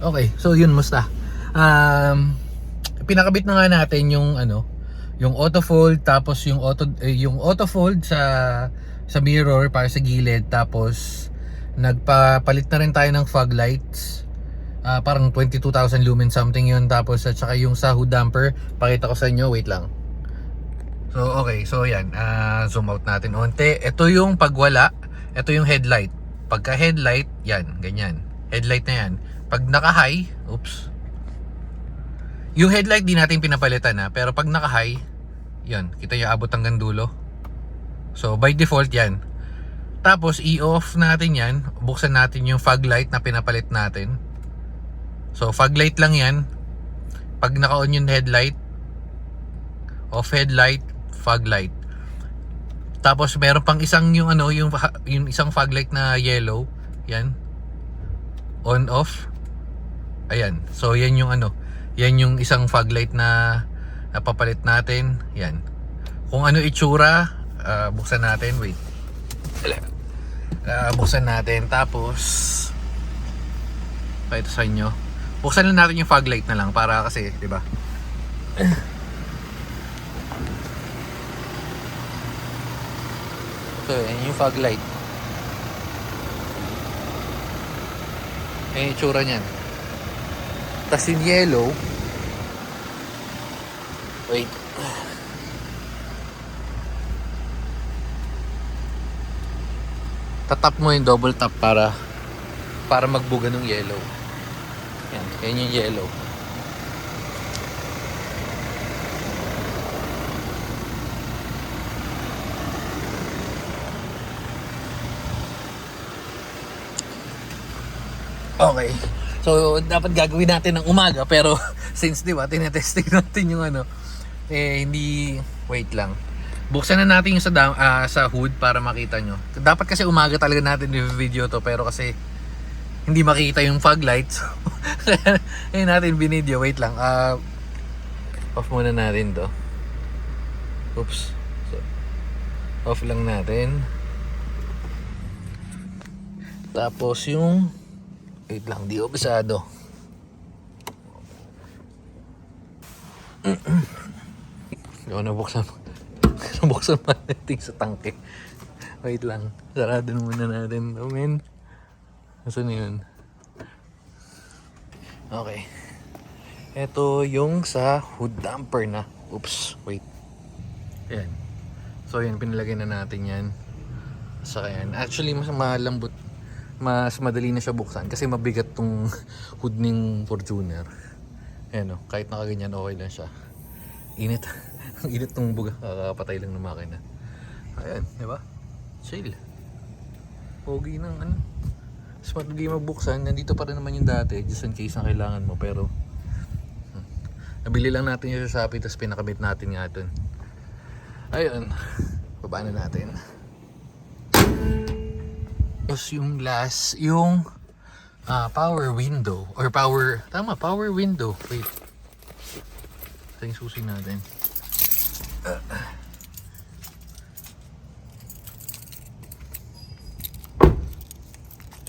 Okay, so yun, musta. Pinakabit na nga natin yung yung auto fold, tapos yung auto fold sa mirror para sa gilid, tapos nagpapalit na rin tayo ng fog lights. Parang 22,000 lumen something yun, tapos at saka yung sa hood damper, pakita ko sa inyo, wait lang. So okay, so yan, zoom out natin onte. Ito yung pagwala, ito yung headlight. Pagka headlight, yan, ganyan. Headlight na yan. Pag naka-high, oops. Yung headlight di natin pinapalitan pero pag naka-high, yan, kita yung abot hanggang dulo. So by default yan. Tapos i-off natin yan, buksan natin yung fog light na pinapalit natin. So fog light lang yan. Pag naka-on yung headlight, off headlight, fog light. Tapos meron pang isang yung isang fog light na yellow, yan. On off. Ayan. So yan yung yan yung isang fog light na napapalit natin. Yan. Kung ano itsura, buksan natin. Wait. Buksan natin, tapos ito sa inyo. Buksan lang natin yung fog light na lang para kasi, 'di ba? So, yan yung fog light. Yan yung itsura niyan. Tapos yung yellow, wait. Tatap mo yung double tap para magbuga ng yellow. Yan yung yellow. Okay. So dapat gagawin natin ng umaga, pero since 'di ba tinetesting natin yung hindi, wait lang. Buksan na natin yung sa hood para makita nyo. Dapat kasi umaga talaga natin i-video to, pero kasi hindi makita yung fog lights. Ayun natin binidyo. Wait lang. Off muna natin to. Oops. So, off lang natin. Tapos yung wait lang, di obisado. Yung nabuksan pa natin sa tangke. Wait lang, sarado muna natin. Oh man, asan yun? Okay. Ito yung sa hood damper na. Oops, wait. Ayan. So yan, pinalagay na natin yan. Saka yan. Actually, mas malambot. Mas madali na siya buksan kasi mabigat tong hood ng Fortuner. Ayan kahit nakaganyan okay lang siya. Init. Ang init tong buga, kakapatay lang ng makina. Ayan, di ba? Chill. Pogi ng mas madali mabuksan. Nandito pa rin naman yung dati just in case na kailangan mo, pero nabili lang natin yung sa Shopee, tapos pinakabit natin nga dun. Ayun, baba na natin. Tapos yung last, yung power window or power window. Wait, ito yung susi natin.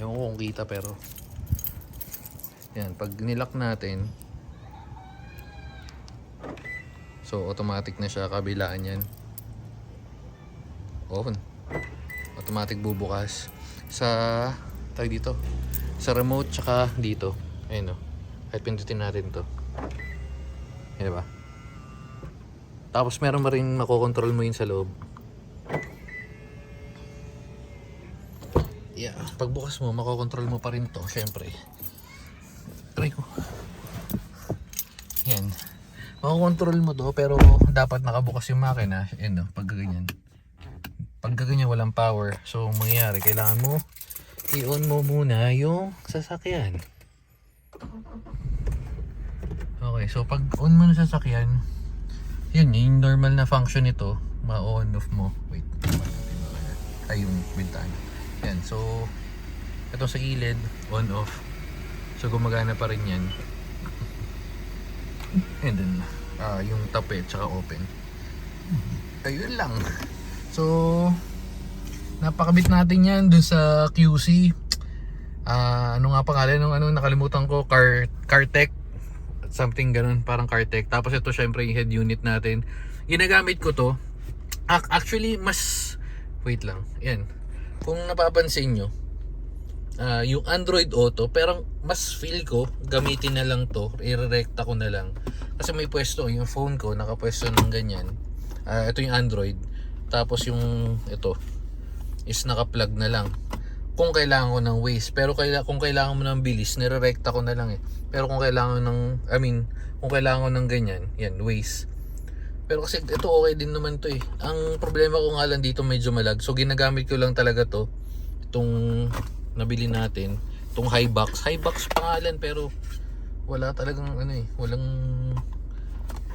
Ewan ko kung kita, pero yan, pag nilock natin, so automatic na siya, kabilaan yan on, automatic bubukas sa tag dito sa remote, tsaka dito. Ayun kahit pindutin natin to, yun, diba? Tapos meron rin makokontrol mo yun sa loob. Yeah, pagbukas mo makokontrol mo pa rin to, syempre. Try ko. Yan, makokontrol mo to, pero dapat nakabukas yung makina. Ayun pag ganyan. Pag ganyan walang power, so mangyayari, kailangan mo i-on mo muna yung sasakyan. Okay, so pag on mo na sasakyan, yun yung normal na function nito, ma-on off mo. Wait, ay yung bintana. Yan, so ito sa gilid, on off. So gumagana pa rin yan. And then yung tape tsaka open. Ayun lang. So napakabit natin yan dun sa QC. Ano nga pangalan nung ano, nakalimutan ko, Cartec, something ganun, parang Cartec. Tapos ito syempre yung head unit natin. Ginagamit ko to. Actually mas wait lang. Yan. Kung napapansin nyo, yung Android Auto, pero mas feel ko gamitin na lang to, irerekta ko na lang. Kasi may pwesto yung phone ko, nakapwesto ng ganyan. Ito yung Android. Tapos yung ito is naka-plug na lang. Kung kailangan ko ng Waze, pero kung kailangan mo ng bilis, nirerekta ko na lang eh. Pero kung kailangan ng, kung kailangan ko ng ganyan, yan, Waze. Pero kasi ito okay din naman to eh. Ang problema ko nga lang dito medyo malag. So ginagamit ko lang talaga to. Itong nabili natin. Itong Hibox. Hibox pangalan pero wala talagang ano eh.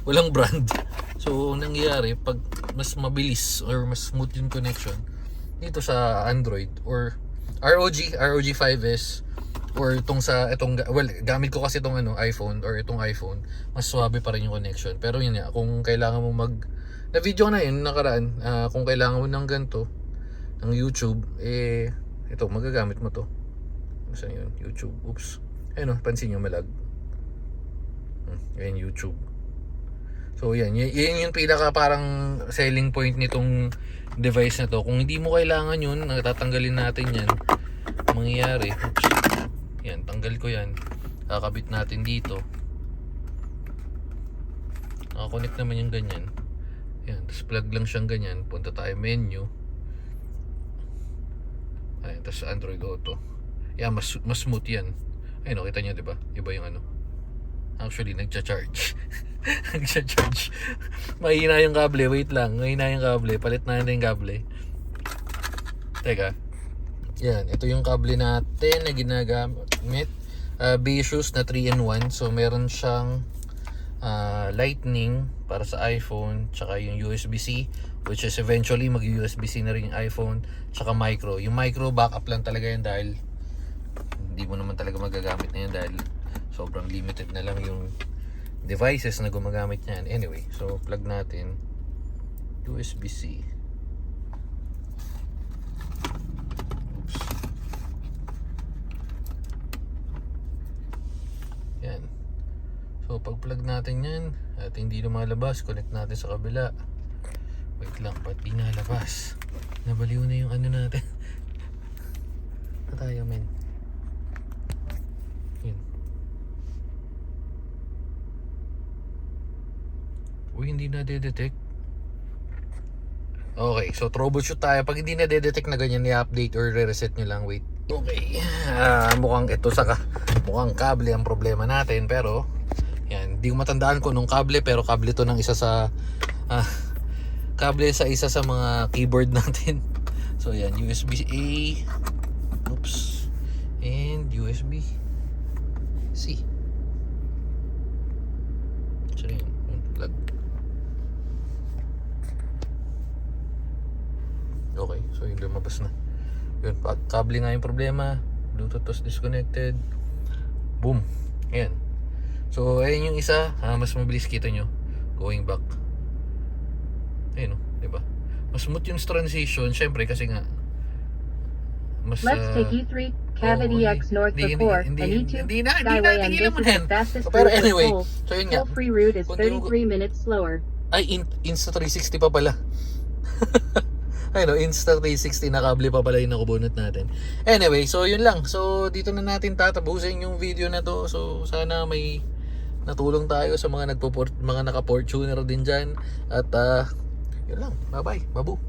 Walang brand. So nangyayari pag mas mabilis or mas smooth yung connection dito sa Android or ROG 5S or gamit ko kasi itong iPhone or itong iPhone, mas swabe pa rin yung connection. Pero yun nga, kung kailangan mo na video na yun nakaraan, kung kailangan mo ng ganito ng YouTube, ito magagamit mo to. Saan yun? YouTube. Oops. Ayun, pansin nyo malag. Ayan, YouTube. So yan yung pinaka parang selling point nitong device na to. Kung hindi mo kailangan yun, tatanggalin natin yan. Mangyayari, oops, yan, tanggal ko yan, kakabit natin dito, nakakonect naman yung ganyan, yan, tapos plug lang siyang ganyan, punta tayo menu, ayun, tapos Android Auto, yan, mas smooth yan. Ayun, kita nyo diba, iba yung actually nagcha-charge. Nagcha-charge. Mahina yung kable, wait lang, mahina yung kable, palit na yung kable. Teka, yan, ito yung kable natin na ginagamit, Basius na 3-in-1. So meron siyang Lightning para sa iPhone, tsaka yung USB-C, which is eventually mag USB-C na rin yung iPhone, tsaka micro. Yung micro backup lang talaga yan dahil hindi mo naman talaga magagamit na yan dahil sobrang limited na lang yung devices na gumagamit yan. Anyway, so plug natin USB-C. Yan. So pag plug natin yan at hindi lumalabas, connect natin sa kabila. Wait lang, ba't di nalabas? Nabaliw na yung natin. Tayo men. Yan. Uy, hindi na detect. Okay, so troubleshoot tayo. Pag hindi na detect na ganyan, i-update or re-reset nyo lang. Wait. Okay. Mukhang ito mukhang kable ang problema natin, pero yan, hindi ko matandaan ko nung kable, pero kable to ng isa sa kable sa isa sa mga keyboard natin. So yan, USB-A, oops, and USB-C. So yan, plug. Okay, so yung lumabas na. Yun, pag kable nga yung problema, Bluetooth was disconnected, boom, ayan. So ayun yung isa, mas mabilis, kita nyo going back. Ayun o, diba? Mas smooth yung transition, syempre kasi nga mas Let's take U3 Cavity X North before and E2 Skyway and this is the fastest pero route anyway, for so yun nga, toll-free route is Continue 33 minutes slower. ay Insta360 pa pala. Ayun o, Insta360 na kable pa pala yung nakubunot natin. Anyway, so yun lang. So dito na natin tatapusin yung video na to. So sana may natulong tayo sa mga naka-Fortuner din dyan. At yun lang, bye bye, babu.